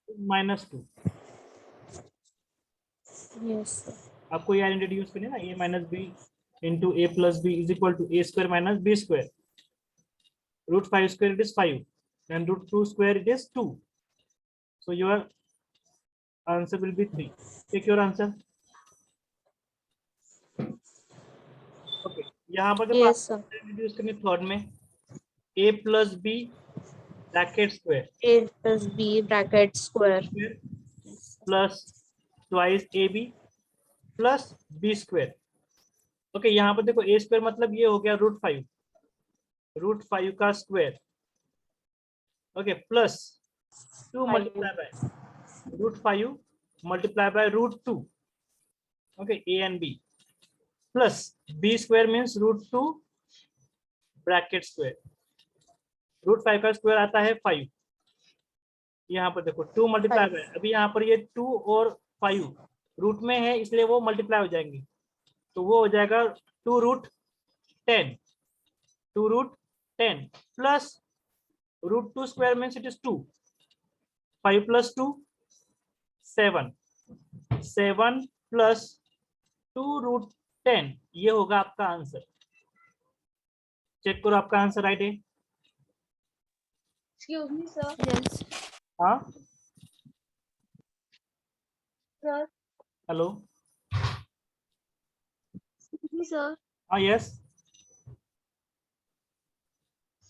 -2। Yes, sir. आपको ये identity use करनी है ना, a minus B into A plus B is equal to A square minus B square. √5 square it is 5 and √2 square it is 2. So your answer will be 3. Take your answer. Okay, यहाँ पर देखो Yes, sir. आपको introduce करनी third में a plus B bracket square A plus B bracket square. Plus twice A B plus B square. Okay, यहाँ पर देखो ए square मतलब ये हो गया √5 का square. Okay, plus 2 multiply by √5 multiply by √2। Okay, A and B plus B square means √2 bracket square. √5 का square आता है 5। यहाँ पर देखो 2 मल्टीप्लाई बाय, अभी यहाँ पर ये 2 और 5 रूट में है इसलिए वो मल्टीप्लाई हो जाएंगे, तो वो हो जाएगा 2√10 plus √2 square means it is 2। 5 plus 2 7 plus 2√10, ये होगा आपका आंसर। चेक करो आपका आंसर राइट है। Excuse me, sir. Yes. हाँ, Sir. Hello, Excuse me, sir. हाँ यस।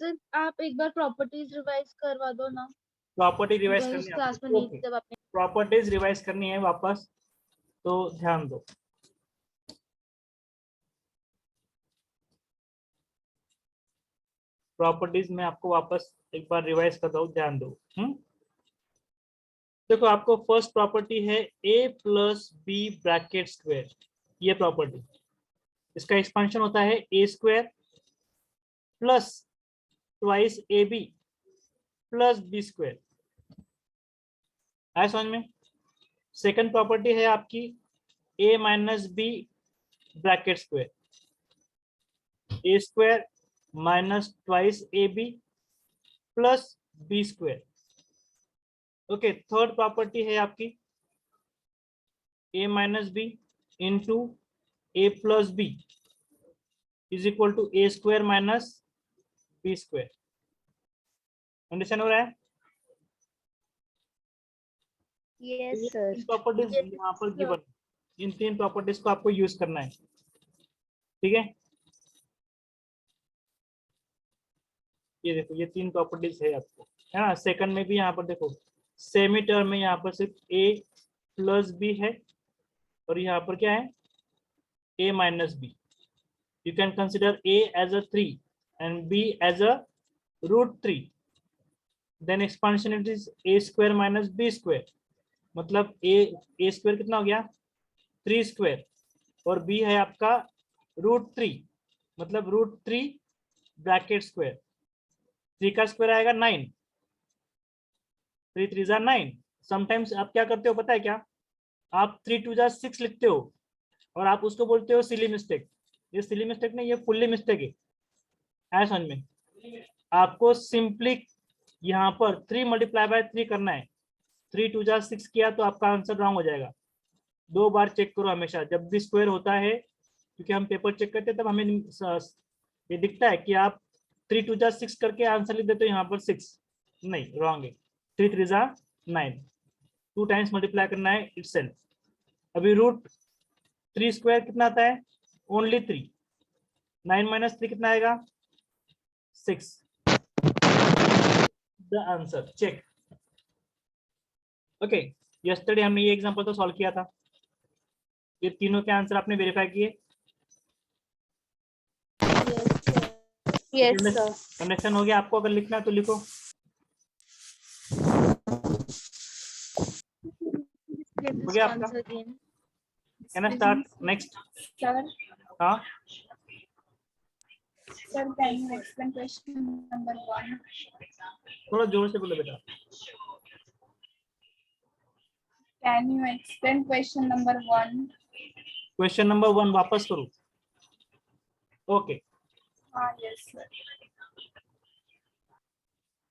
सर आप एक बार प्रॉपर्टीज रिवाइज करवा दो ना। प्रॉपर्टी रिवाइज इस करनी क्लास में है, नहीं ओके, जब आपने प्रॉपर्टीज रिवाइज करनी है वापस, तो ध्यान दो। प्रॉपर्टीज में आपको वापस एक बार रिवाइज कर दो, ध्यान दो। देखो आपको फर्स्ट प्रॉपर्टी है a plus B bracket square, ये प्रॉपर्टी, इसका एक्सपेंशन होता है a square plus twice A B plus B square. आया समझ में। सेकंड प्रॉपर्टी है आपकी a minus B bracket square, A square minus twice A B plus B square. Okay, third property है आपकी a minus B into A plus B is equal to A square minus B square. Understand हो रहा है। Yes sir इन properties यहाँ पर given, इन 3 properties को आपको use करना है, ठीक है। ये देखो ये 3 प्रॉपर्टीज है आपको, है ना। सेकंड में भी यहाँ पर देखो सेमी टर्म में यहाँ पर सिर्फ a प्लस बी है और यहाँ पर क्या है a minus b. You can consider a as a 3 and b as a √3, then expansion it is a square minus b square, मतलब a स्क्वायर कितना हो गया 3 स्क्वायर और b है आपका √3, मतलब √3 ब्रैकेट स्क्वायर। 3 का स्क्वायर आएगा 9, 3 3 जा 9। समटाइम्स आप क्या करते हो पता है क्या, आप 3 2 जा 6 लिखते हो और आप उसको बोलते हो सिली मिस्टेक। ये सिली मिस्टेक नहीं, ये फुल्ली मिस्टेक है समझ में। आपको सिंपली यहाँ पर 3 मल्टीप्लाई बाय 3 करना है। 3 2 जा 6 किया तो आपका आंसर रॉन्ग हो जाएगा। 2 बार चेक करो हमेशा जब भी स्क्वायर होता है, क्योंकि हम पेपर चेक करते हैं तब हमें ये दिखता है कि आप 3 2 जा 6 करके आंसर लिख देते हो, यहाँ पर 6 नहीं, रॉन्ग है। 3 3 जा 9, 2 टाइम्स मल्टीप्लाई करना है इटसेल्फ। अभी √3 स्क्वायर कितना आता है, ओनली 3। 9 माइनस 3 कितना आएगा 6। The answer check. Okay, yesterday हमने ये एग्जांपल तो सॉल्व किया था, ये तीनों के आंसर आपने वेरीफाई किए। यस सर कनेक्शन हो गया। आपको अगर लिखना है तो लिखो। हो गया आपका, है ना। Start next. सर हाँ sir can you explain question number 1? थोड़ा जोर से बोलो बेटा। Can you explain question number 1? Question number 1 वापस करो। ओके, हाँ यस सर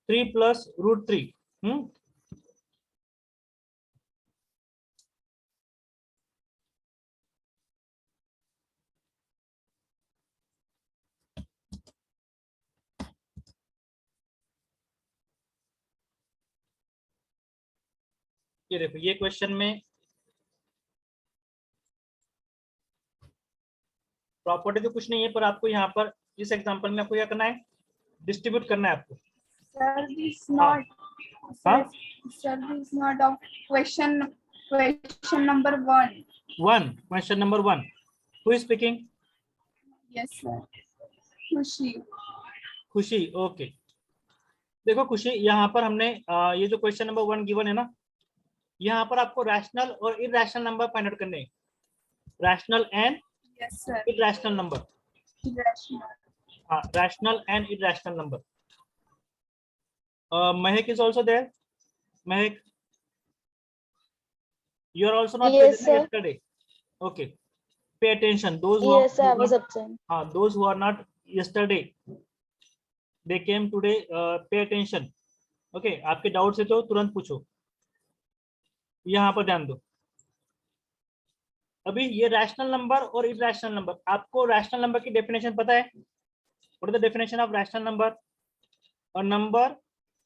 3 प्लस √3 ये देखो ये क्वेश्चन में प्रॉपर्टी तो कुछ नहीं है, पर आपको यहाँ पर इस एग्जांपल में आपको क्या करना है, डिस्ट्रीब्यूट करना है आपको। Sir, this हाँ not. हाँ Sir, this not of question number 1. Question number 1, who is speaking? Yes, sir. Khushi. खुशी, ओके। देखो खुशी, यहाँ पर हमने ये जो क्वेश्चन नंबर 1 गिवन है ना, यहाँ पर आपको रैशनल और इरैशनल नंबर फाइंड आउट करने हैं, rational and Yes, sir. Irrational number. Irrational. हाँ, rational and irrational number. Mahek is also there. Mahek, you are also not Yes, present sir. yesterday. Okay. Pay attention. Those who Yes, sir, I was absent. those who are not yesterday, they came today. Pay attention. Okay. आपके doubt है तो तुरंत पूछो। यहाँ पर ध्यान दो। अभी ये रैशनल नंबर और इरैशनल नंबर, आपको रैशनल नंबर की डेफिनेशन पता है? What is the definition of rational number? A number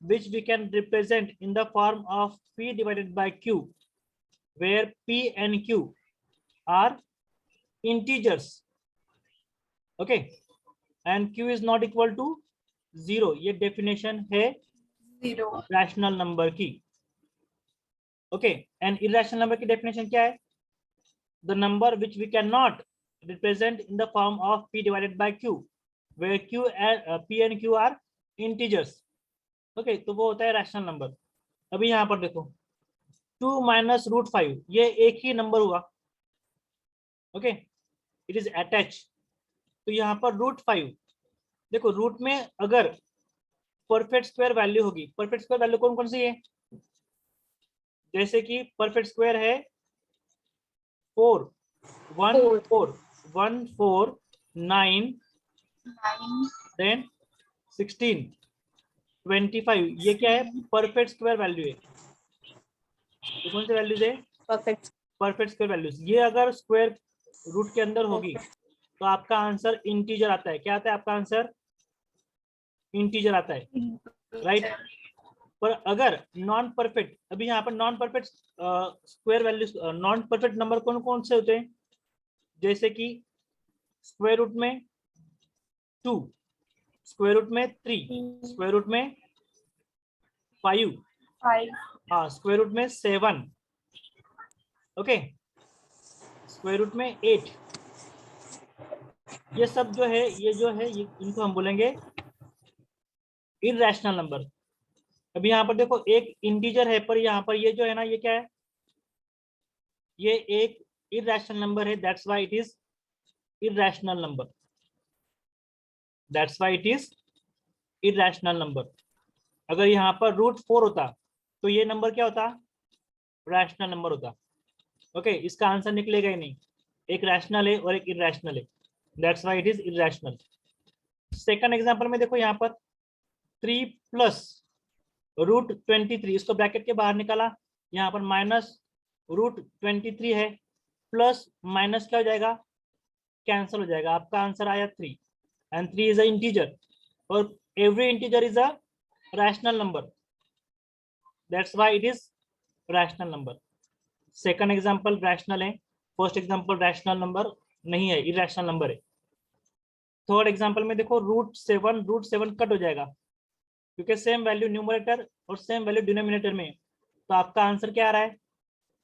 which we can represent in the form of p divided by q, where p and q are integers, okay, and q is not equal to 0. ये definition है 0. rational number की, okay, and irrational number की definition क्या है? The number which we cannot represent in the form of p divided by q, where q and p and q are integers, okay, तो वो होता है rational number. अभी यहाँ पर देखो 2 माइनस रूट 5, ये एक ही नंबर हुआ, ओके, इट इज अटैच। तो यहाँ पर रूट 5, देखो रूट में अगर परफेक्ट स्क्वायर वैल्यू होगी, परफेक्ट स्क्वायर वैल्यू कौन कौन सी है? जैसे कि परफेक्ट स्क्वायर है 4 1 4 1 4 9 9. देन 16 25, ये क्या है? परफेक्ट स्क्वायर वैल्यू है। तो कौन सी वैल्यूज है? Perfect. Perfect square values. ये अगर स्क्वायर रूट के अंदर होगी तो आपका आंसर इंटीजर आता है। क्या आता है आपका आंसर? इंटीजर आता है, राइट। पर अगर नॉन परफेक्ट, अभी यहाँ पर non perfect square value, non perfect number कौन कौन से होते हैं? जैसे कि स्क्वायर रूट में 2, स्क्वायर रूट में 3, स्क्वायर रूट में 5, 5. हाँ, स्क्वायर रूट में 7, ओके, स्क्वायर रूट में 8, ये सब जो है, ये जो है, ये इनको हम बोलेंगे इरैशनल नंबर। अभी यहाँ पर देखो एक इंटीजर है, पर यहाँ पर ये जो है ना, ये क्या है? ये एक इरैशनल नंबर है, that's why it is irrational number, that's why it is irrational number. अगर यहाँ पर रूट 4 होता तो ये नंबर क्या होता? रैशनल नंबर होता, ओके। इसका आंसर निकलेगा ही नहीं, एक रैशनल है और एक इरैशनल है, that's why it is irrational. Second example में देखो यहाँ पर 3 प्लस रूट 23, इसको ब्रैकेट के बाहर निकाला, यहाँ पर माइनस रूट 23 है, प्लस माइनस क्या हो जाएगा? कैंसिल हो जाएगा, आपका आंसर आया 3, एंड 3 इज अ इंटीजर, और every integer is a rational number, that's why it is rational number. Second example rational है, फर्स्ट एग्जांपल रैशनल नंबर नहीं है, इरैशनल नंबर है। थर्ड एग्जांपल में देखो रूट 7 कट हो जाएगा, क्योंकि सेम वैल्यू न्यूमरेटर और सेम वैल्यू डिनोमिनेटर में, तो आपका आंसर क्या आ रहा है?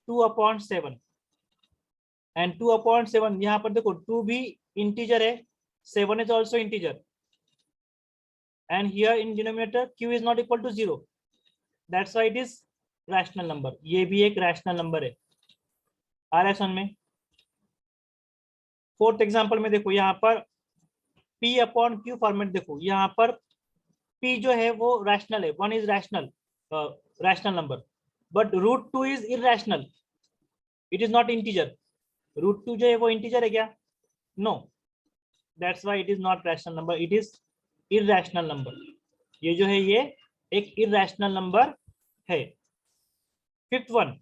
2/7, एंड 2/7, यहाँ पर देखो 2 भी इंटीजर है, 7 is also integer, and here in denominator q is not equal to 0, that's why it is rational number. ये भी एक रैशनल नंबर है, आ रहा है समझ में? फोर्थ एग्जांपल में देखो यहाँ पर p/q फॉर्मेट, देखो यहाँ पर p जो है वो रैशनल है, 1 is rational number, but root 2 is irrational, it is not integer. Root 2 जो है वो इंटीजर है क्या? No, that's why it is not rational number, it is irrational number. ये जो है ये एक इरैशनल नंबर है। फिफ्थ वन,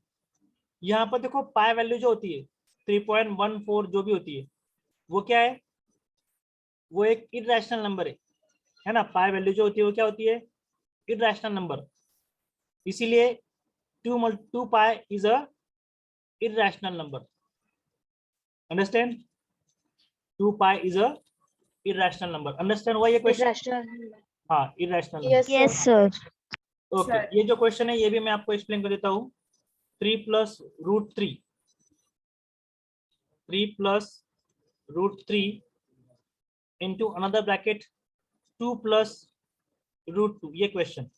यहाँ पर देखो पाई वैल्यू जो होती है 3.14 जो भी होती है, वो क्या है? वो एक इरैशनल नंबर है ना। पाई वैल्यू जो होती है वो क्या होती है? Irrational number. इसीलिए 2 pi is a irrational number. Understand? 2 pi is a irrational number. Understand why ये question? Irrational. हाँ, irrational number. Yes, Yes, sir. sir. Okay, Sir. ये जो क्वेश्चन है ये भी मैं आपको एक्सप्लेन कर देता हूँ. 3 plus root 3 plus root 3 into another bracket 2 plus root 2. ये क्वेश्चन.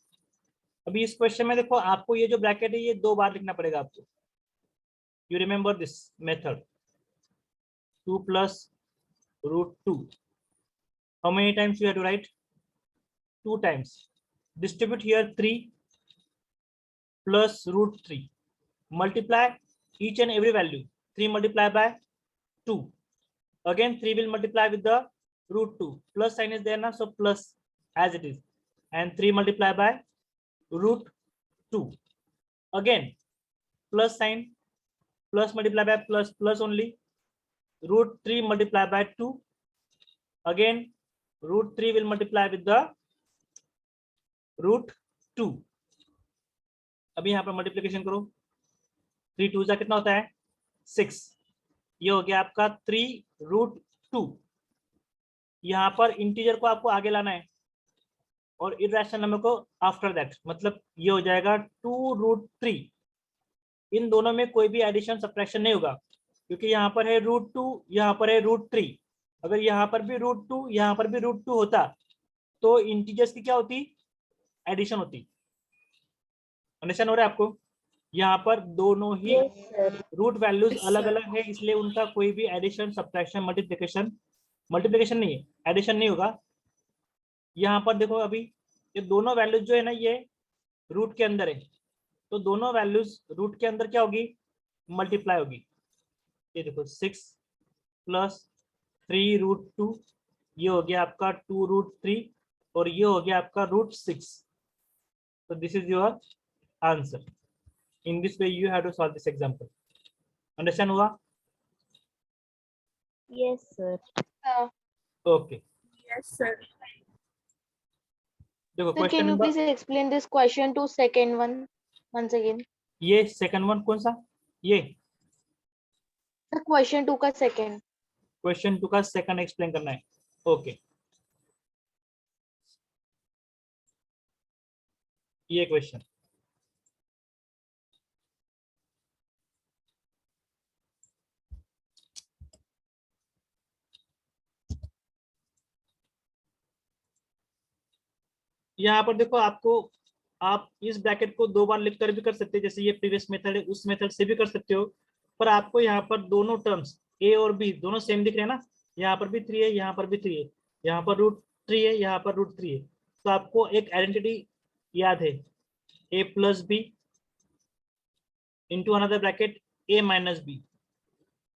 अभी इस क्वेश्चन में देखो आपको ये जो ब्रैकेट है ये 2 बार लिखना पड़ेगा आपको. You remember this method. 2 plus root 2. How many times you have to write? 2 times. Distribute here 3 plus root 3. Multiply each and every value. 3 multiplied by 2. Again 3 will multiply with the root 2. Plus sign is there now, so plus as it is. And 3 multiplied by root 2. Again plus sign, plus multiply by plus, plus only. Root 3 multiplied by 2. Again root 3 will multiply with the root 2. अभी यहाँ पर multiplication करो. 3 2 कितना होता है 6. ये हो गया आपका 3 root 2. यहाँ पर इंटीजर को आपको आगे लाना है और इरैशनल नंबर को आफ्टर दैट. मतलब ये हो जाएगा 2 root 3. इन दोनों में कोई भी एडिशन सब्ट्रैक्शन नहीं होगा क्योंकि यहाँ पर है root 2, यहाँ पर है root 3. अगर यहाँ पर भी root 2, यहाँ पर भी root 2 होता तो इंटीजर्स की क्या होती? एडिशन होती. अंडरस्टैंड हो रहा है आपको? यहाँ पर दोनों ही रूट वैल्यूज अलग अलग है इसलिए उनका कोई भी एडिशन सब्ट्रैक्शन मल्टीप्लिकेशन नहीं है, एडिशन नहीं होगा. यहाँ पर देखो अभी ये दोनों वैल्यूज जो है ना ये रूट के अंदर है तो दोनों वैल्यूज रूट के अंदर क्या होगी? मल्टीप्लाई होगी. ये देखो 6 plus 3 root 2. ये हो गया आपका 2 root 3 और ये हो गया आपका root 6. So this is your answer. In this way you have to solve this example. Understand हुआ? Yes, sir. Okay. Yes, sir. देखो Sir, question can you number, please explain this question to second one once again? ये second one कौन सा? ये Sir, question 2 का second. Question 2 का second explain करना है. ओके, ये क्वेश्चन यहाँ पर देखो आपको, आप इस ब्रैकेट को 2 बार लिखकर भी कर सकते हैं जैसे ये प्रीवियस मेथड है उस मेथड से भी कर सकते हो. पर आपको यहाँ पर दोनों टर्म्स ए और बी दोनों सेम दिख रहे हैं ना. यहाँ पर भी 3 है, यहाँ पर भी 3 है, यहाँ पर रूट 3 है, यहाँ पर रूट 3 है. तो आपको एक आइडेंटिटी याद है, A plus B into another bracket A minus B.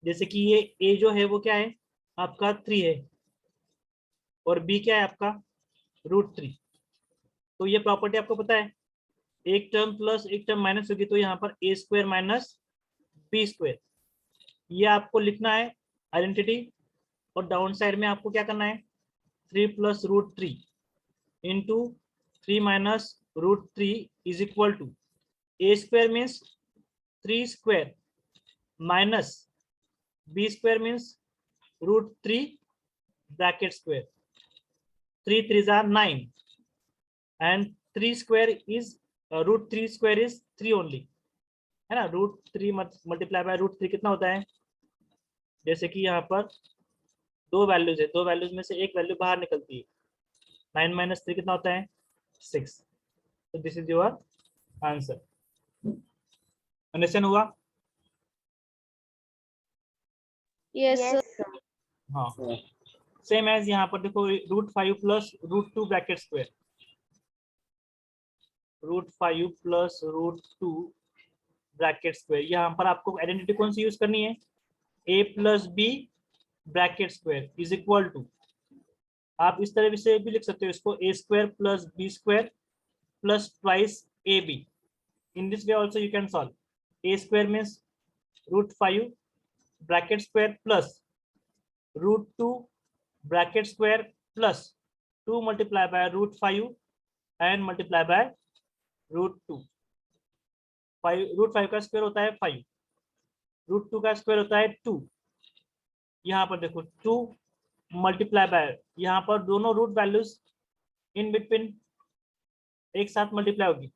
जैसे कि ये ए जो है वो क्या है आपका 3 है और बी क्या है आपका रूट 3. तो ये प्रॉपर्टी आपको पता है, एक टर्म प्लस एक टर्म माइनस होगी तो यहाँ पर ए स्क्वायर माइनस बी स्क्वायर. ये आपको लिखना है आइडेंटिटी और डाउन साइड में आपको क्या करना है 3 plus root 3 into 3 minus root 3 is equal to a square means 3 square minus b square means root 3 bracket square. 3 3s are 9 and 3 square is root 3 square is 3 only है ना. Root 3 multiply by root 3 कितना होता है? जैसे कि यहाँ पर 2 values है, 2 वैल्यूज में से एक वैल्यू बाहर निकलती है. 9 minus 3 कितना होता है 6. तो this is your answer. Understand हुआ? Yes, sir. हाँ, सेम एज यहाँ पर देखो root 5 plus root 2 bracket square. Root 5 plus root 2 bracket square. यहाँ पर आपको आइडेंटिटी कौन सी यूज करनी है? a plus B bracket square is equal to, आप इस तरह से भी लिख सकते हो इसको, a square plus B square plus twice A b. In this way also you can solve. a square means root 5 bracket square plus root 2 bracket square plus 2 multiply by root 5 and multiply by root 2. 5 का square होता है 5, √2 का square होता है 2। यहाँ पर देखो 2 multiply bye, यहाँ पर दोनों रूट वैल्यूज इन बिटवीन एक साथ मल्टीप्लाई होगी,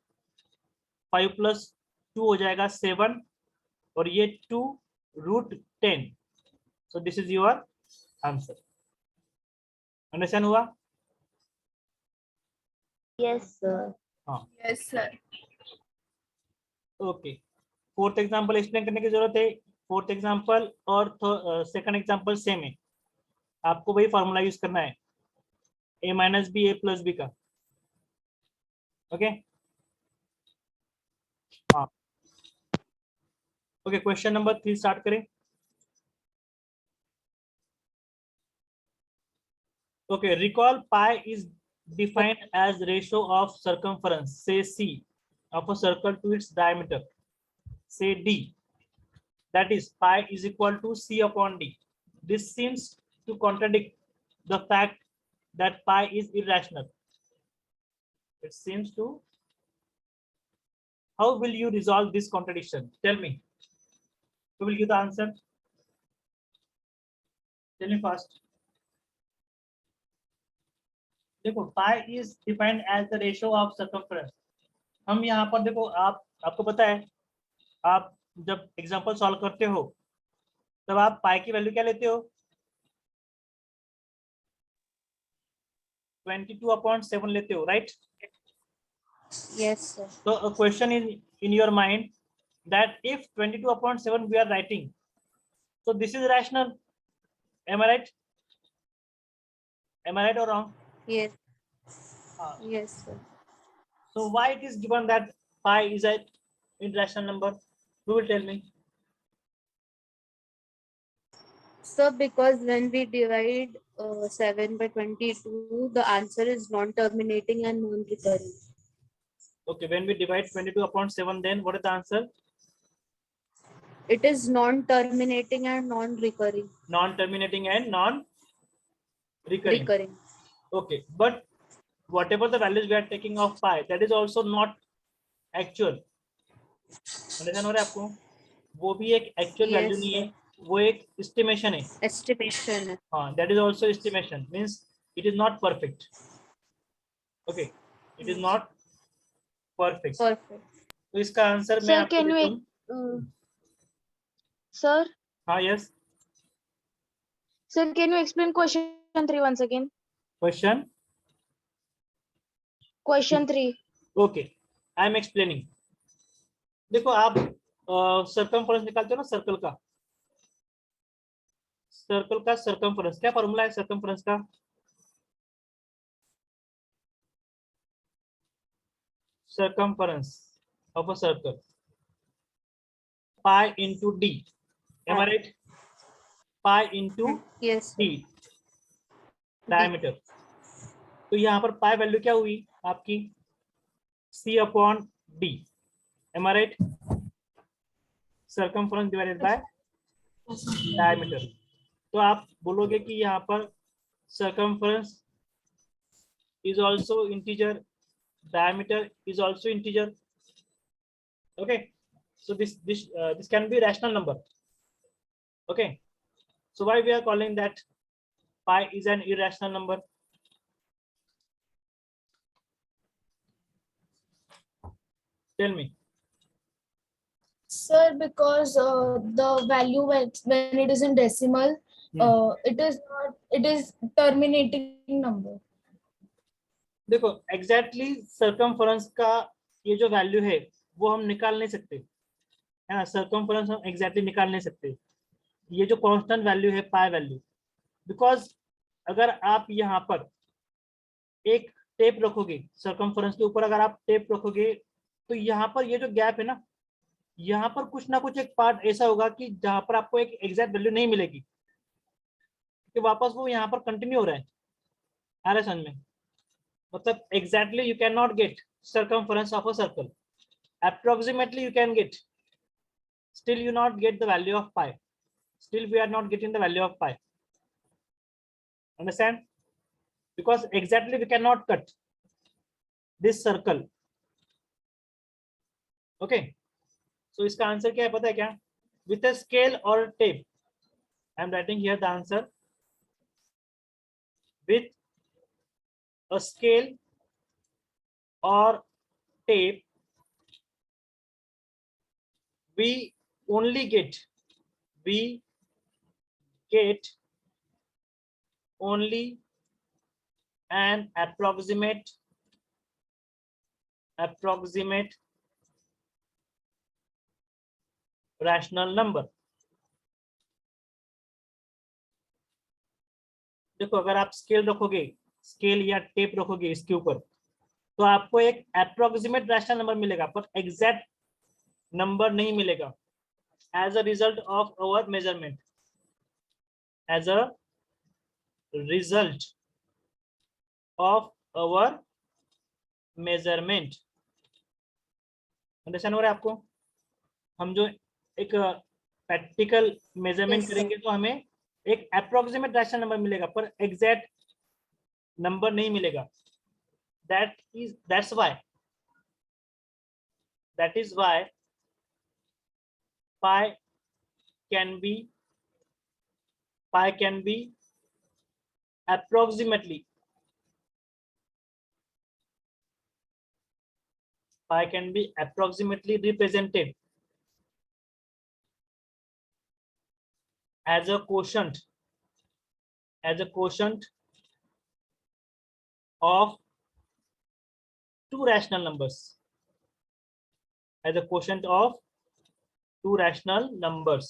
5 + 2 हो जाएगा 7 और ये 2 √10। So this is your answer. Understand हुआ? Yes, sir. हाँ Yes, sir. Okay. Fourth example explain करने की जरूरत है? फोर्थ एग्जांपल और सेकंड एग्जांपल सेम है, आपको वही फॉर्मूला यूज करना है, a - b a + b का। ओके हाँ ओके, क्वेश्चन नंबर 3 स्टार्ट करें। Okay, recall pi is defined as ratio of circumference, say C, of a circle to its diameter, say D. That is, pi is equal to C upon D. This seems to contradict the fact that pi is irrational. It seems to. How will you resolve this contradiction? Tell me. Who will give the answer? Tell me fast. देखो pi is defined as the ratio of circumference. हम यहाँ पर देखो, आपको पता है, आप जब एग्जांपल सॉल्व करते हो तब आप पाई की वैल्यू क्या लेते हो? 22/7 लेते हो, right? Yes, sir. So a question is in your mind that if 22/7 we are writing, so this is rational. Am I right? Am I right or wrong? Yes. Yes, sir. So why it is given that pi is an irrational number? Who will tell me? Sir, because when we divide 7 by 22, the answer is non-terminating and non-recurring. Okay, when we divide 22/7, then what is the answer? It is non-terminating and non-recurring. Non-terminating and non-recurring. Recurring. Okay, but whatever the values we are taking of pi, that is also not actual. Understand हो रहा है आपको? वो भी एक actual Yes, value नहीं है, sir. वो एक एस्टिमेशन है। Estimation है. हाँ, that is also estimation, means it is not perfect. Okay, it is not perfect. Perfect. तो इसका आंसर मैं Sir, आपको can देता you, हूँ। sir, हाँ, yes. sir, can you explain question 3 once again? Question Question 3. Okay, I am explaining. देखो आप circumference निकालते हो ना, सर्कल का सर्कमफरेंस, क्या फॉर्मूला है सर्कमफरेंस का? Circumference of a circle, pi into d. Am I right? Pi into Yes, sir. d, diameter. तो यहाँ पर pi वैल्यू क्या हुई आपकी? C upon d. Am I right? Circumference divided by diameter. तो आप बोलोगे कि यहाँ पर circumference is also integer, diameter is also integer. Okay, so this can be rational number. Okay, so why we are calling that pi is an irrational number? Tell me. Sir, because the value when it is in decimal, it is terminating number. देखो exactly circumference का ये जो value है वो हम निकाल नहीं सकते, है ना? सर्कमफरेंस हम एग्जैक्टली निकाल नहीं सकते, ये जो कांस्टेंट वैल्यू है पाई वैल्यू, बिकॉज अगर आप यहाँ पर एक टेप रखोगे सर्कमफरेंस के ऊपर, अगर आप टेप रखोगे तो यहाँ पर ये जो गैप है ना, यहाँ पर कुछ ना कुछ एक पार्ट ऐसा होगा कि जहां पर आपको एक एग्जैक्ट वैल्यू नहीं मिलेगी, कि वापस वो यहाँ पर कंटिन्यू हो रहा है। आ रहा है समझ में? मतलब exactly you can not gate circumference of a circle, approximately you can get, still you not get the value of pi, still we are not getting the value of pi. Understand? Because exactly we cannot cut this circle. Okay, सो इसका answer क्या है पता है क्या? With a scale और tape. I am writing here the answer. With a scale or tape, we only get only an approximate rational number. देखो अगर आप स्केल रखोगे, स्केल या टेप रखोगे इसके ऊपर, तो आपको एक अप्रोक्सीमेट रैशनल नंबर मिलेगा, पर एग्जैक्ट नंबर नहीं मिलेगा. As a result of our measurement, as a result of our measurement. Understand हो रहा है आपको? हम जो एक प्रैक्टिकल मेजरमेंट Yes, sir. करेंगे तो हमें एक अप्रोक्सीमेट रैशनल नंबर मिलेगा, पर एग्जैक्ट नंबर नहीं मिलेगा. that's why pi can be approximately represented as a quotient of two rational numbers. As a quotient of two rational numbers.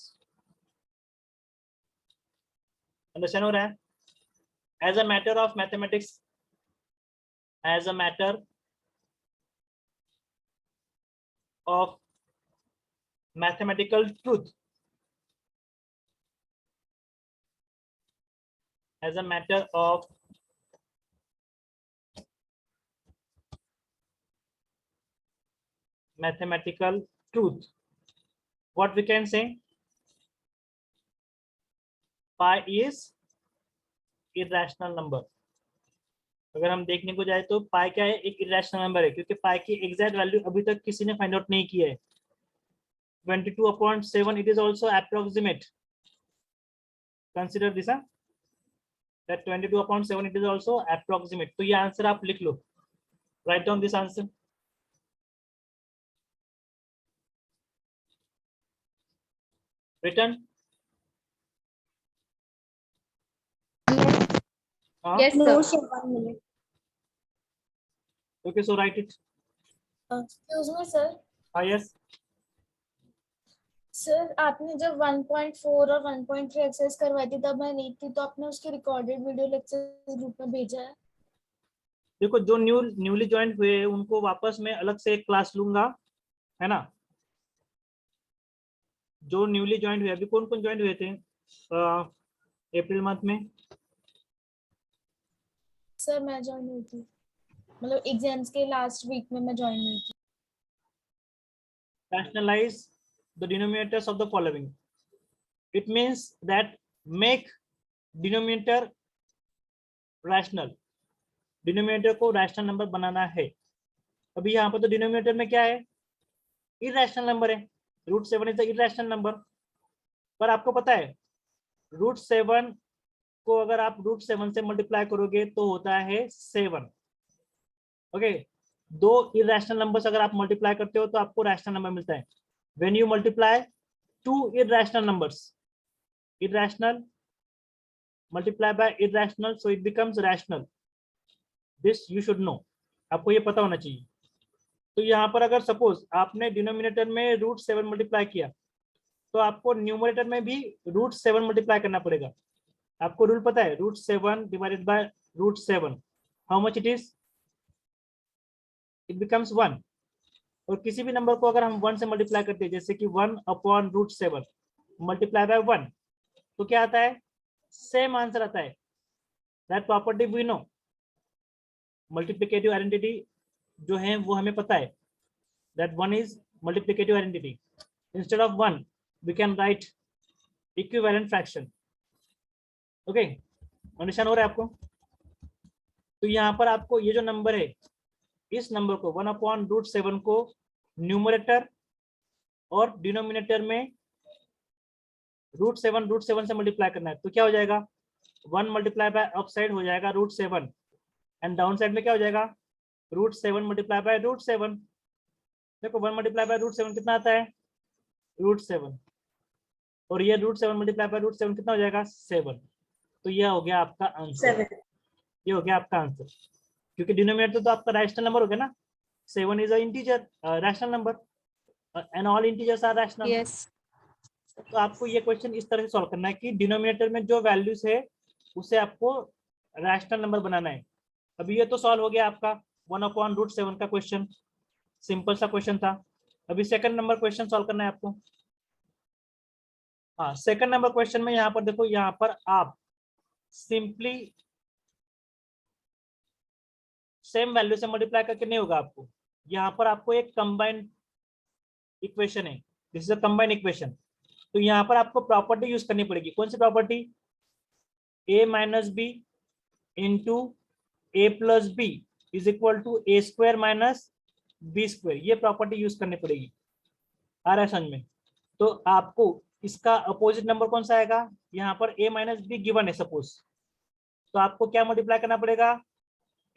Understand हो रहा है? As a matter of mathematics, as a matter of mathematical truth, as a matter of mathematical truth, what we can say? Pi is irrational number. अगर हम देखने को जाए तो पाई क्या है? एक इरेशनल नंबर है, क्योंकि पाई की एग्जैक्ट वैल्यू अभी तक किसी ने फाइंड आउट नहीं किया है. 22/7 it is also approximate. Consider this, that 22/7 it is also approximate. तो ये आंसर आप लिख लो. Write down this answer. Written? Yes, No, sir. sir, 1 minute. Okay, so write it. Excuse me, sir. Yes. Sir आपने जब 1.4 और 1.3 exercise करवाई थी तब मैं नहीं थी, तो आपने उसकी रिकॉर्डेड वीडियो लेक्चर ग्रुप में भेजा है. देखो जो न्यूली ज्वाइन हुए हैं उनको वापस मैं अलग से एक क्लास लूंगा, है ना? जो न्यूली ज्वाइन हुए, अभी कौन कौन ज्वाइन हुए थे अप्रैल मंथ में? सर मैं ज्वाइन हुई थी, मतलब एग्जाम्स के लास्ट वीक में मैं ज्वाइन हुई थी. Rationalize the denominators of the following. It means that make denominator rational. Denominator को रैशनल नंबर बनाना है. अभी यहाँ पर तो डिनोमिनेटर में क्या है? इरेशनल नंबर है. √7 इज द इरेशनल नंबर. पर आपको पता है √7 को अगर आप √7 से मल्टीप्लाई करोगे तो होता है 7. ओके, दो इरेशनल नंबर्स अगर आप मल्टीप्लाई करते हो तो आपको रैशनल नंबर मिलता है. When you multiply two irrational numbers, irrational multiplied by irrational, so it becomes rational. This you should know. आपको ये पता होना चाहिए. तो यहाँ पर अगर सपोज आपने डिनोमिनेटर में √7 मल्टीप्लाई किया तो आपको न्यूमरेटर में भी √7 मल्टीप्लाई करना पड़ेगा. आपको रूल पता है, √7 divided by √7 how much it is? It becomes 1. और किसी भी नंबर को अगर हम 1 से मल्टीप्लाई करते हैं, जैसे कि 1/√7 मल्टीप्लाई बाय 1, तो क्या आता है? सेम आंसर आता है. That property we know. Multiplicative identity जो है वो हमें पता है, that 1 is multiplicative identity. Instead of 1 we can write equivalent fraction. Okay, understand हो रहा है आपको? तो यहाँ पर आपको ये जो नंबर है, इस नंबर को 1/√7 को न्यूमरेटर और डिनोमिनेटर में √7 से मल्टीप्लाई करना है, तो क्या हो जाएगा 1 मल्टीप्लाई बाय अप साइड हो जाएगा √7 एंड डाउन साइड में क्या हो जाएगा √7 मल्टीप्लाई बाय √7। देखो 1 मल्टीप्लाई बाय √7 कितना आता है √7 और ये √7 मल्टीप्लाई बाय √7 कितना हो जाएगा 7। तो यह हो गया आपका आंसर, 7. ये हो गया आपका आंसर, क्योंकि डिनोमिनेटर तो आपका रैशनल नंबर हो गया ना, 7 is a integer rational number and all integers are rational. Yes. तो आपको ये क्वेश्चन इस तरह से सॉल्व करना है कि डिनोमिनेटर में जो वैल्यूज है उसे आपको रैशनल नंबर बनाना है। अभी ये तो सॉल्व हो गया आपका 1/√7 का क्वेश्चन, सिंपल सा क्वेश्चन था। अभी सेकंड नंबर क्वेश्चन सॉल्व करना है आपको। हाँ, सेकंड नंबर क्वेश्चन में यहाँ पर देखो, यहाँ पर आप सिंपली सेम वैल्यू से मल्टीप्लाई करके नहीं होगा आपको, यहाँ पर आपको एक कंबाइंड इक्वेशन है, this is a combined equation. तो यहाँ पर आपको प्रॉपर्टी यूज करनी पड़ेगी। कौन सी property? a minus B into A plus B is equal to A square minus B square, ये प्रॉपर्टी यूज करनी पड़ेगी। आ रहा है समझ में? तो आपको इसका अपोजिट नंबर कौन सा आएगा? यहाँ पर a माइनस बी गिवन है सपोज, तो आपको क्या मल्टीप्लाई करना पड़ेगा?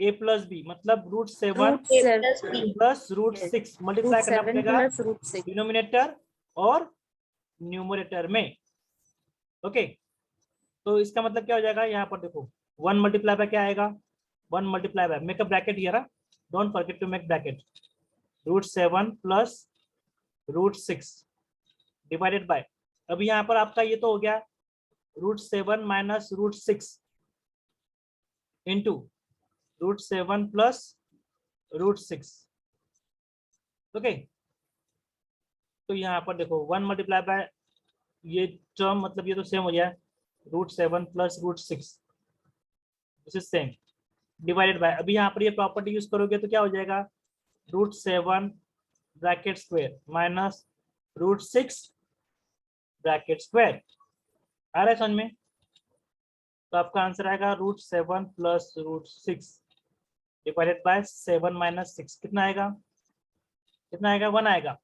a प्लस बी, मतलब √7 √7 प्लस √6 मल्टीप्लाई करना √7 पड़ेगा plus √6. डिनोमिनेटर और न्यूमरेटर में। ओके, तो इसका मतलब क्या हो जाएगा? यहाँ पर देखो 1 मल्टीप्लाई बाय क्या आएगा? 1 multiply by, make a bracket here, don't forget to make bracket, √7 plus √6 divided by, अभी यहाँ पर आपका ये तो हो गया √7 माइनस √6 इंटू √7 प्लस √6। ओके, तो यहाँ पर देखो 1 मल्टीप्लाई बाय ये टर्म, मतलब ये तो सेम हो गया √7 plus √6, this is same, divided by, अभी यहाँ पर ये प्रॉपर्टी यूज करोगे तो क्या हो जाएगा? √7 ब्रैकेट स्क्वायर माइनस √6 ब्रैकेट स्क्वायर। आ रहा है समझ में? तो आपका आंसर आएगा √7 प्लस √6 डिवाइडेड बाय 7 माइनस 6, कितना आएगा? कितना आएगा? 1 आएगा,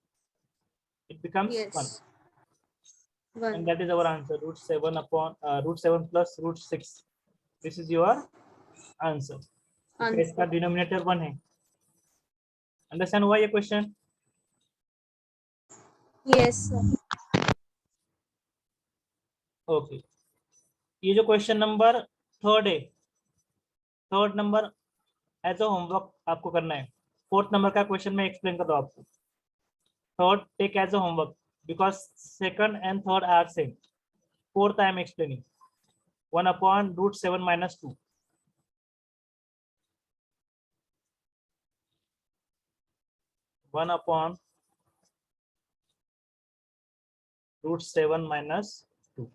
it becomes 1 Yes. and 1. that is our answer, √7 plus √6, this is your answer। तो इसका डिनोमिनेटर 1 है। अंडरस्टैंड हुआ ये क्वेश्चन? Yes, sir. ओके, ये जो क्वेश्चन नंबर थर्ड है, third number as a homework आपको करना है। फोर्थ नंबर का क्वेश्चन मैं एक्सप्लेन कर रहा हूँ आपको, third take as a homework because second and third are same, fourth I am explaining 1/√7 minus 2। √7 minus 2,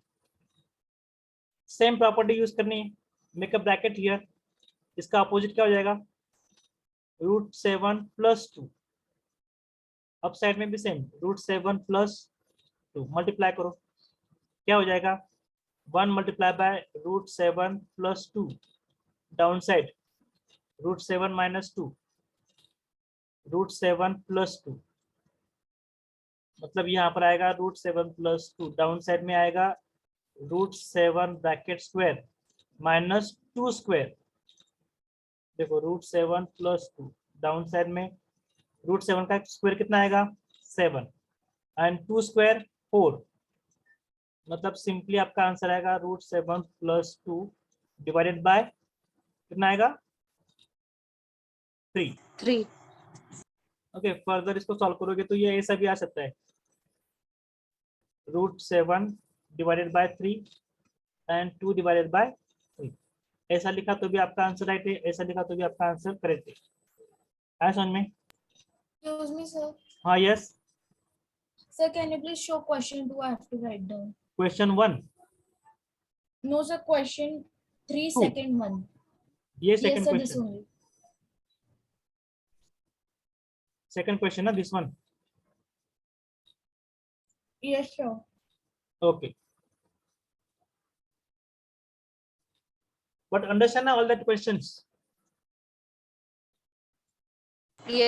same property use करनी है, मेक अ ब्रैकेट हियर, इसका अपोजिट क्या हो जाएगा? √7 प्लस 2, अप साइड में भी सेम √7 प्लस 2 मल्टीप्लाई करो, क्या हो जाएगा? 1 multiply bye √7 plus 2, down side √7 minus 2, √7 plus 2, मतलब यहाँ पर आएगा √7 प्लस 2, डाउन साइड में आएगा √7 ब्रैकेट स्क्वायर माइनस 2 स्क्वायर। देखो √7 प्लस 2, डाउन साइड में √7 का स्क्वायर कितना आएगा? 7 एंड 2 स्क्वायर 4, मतलब सिंपली आपका आंसर आएगा √7 प्लस 2 डिवाइडेड बाय कितना आएगा? 3। 3. ओके, फर्दर इसको सॉल्व करोगे तो ये ऐसा भी आ सकता है, √7 divided by 3 and 2 divided by 3, ऐसा लिखा तो भी आपका आंसर राइट है, ऐसा लिखा तो भी आपका आंसर करेक्ट है। आया समझ में? Excuse me, sir. हाँ, yes. Sir, can you please show question 2? I have to write down. Question 1, No, sir, question 3, Two. second one. ये Yes, second sir, this question, only. Second question ना this one. Yes, sir. Okay, but understand all that questions? Yes.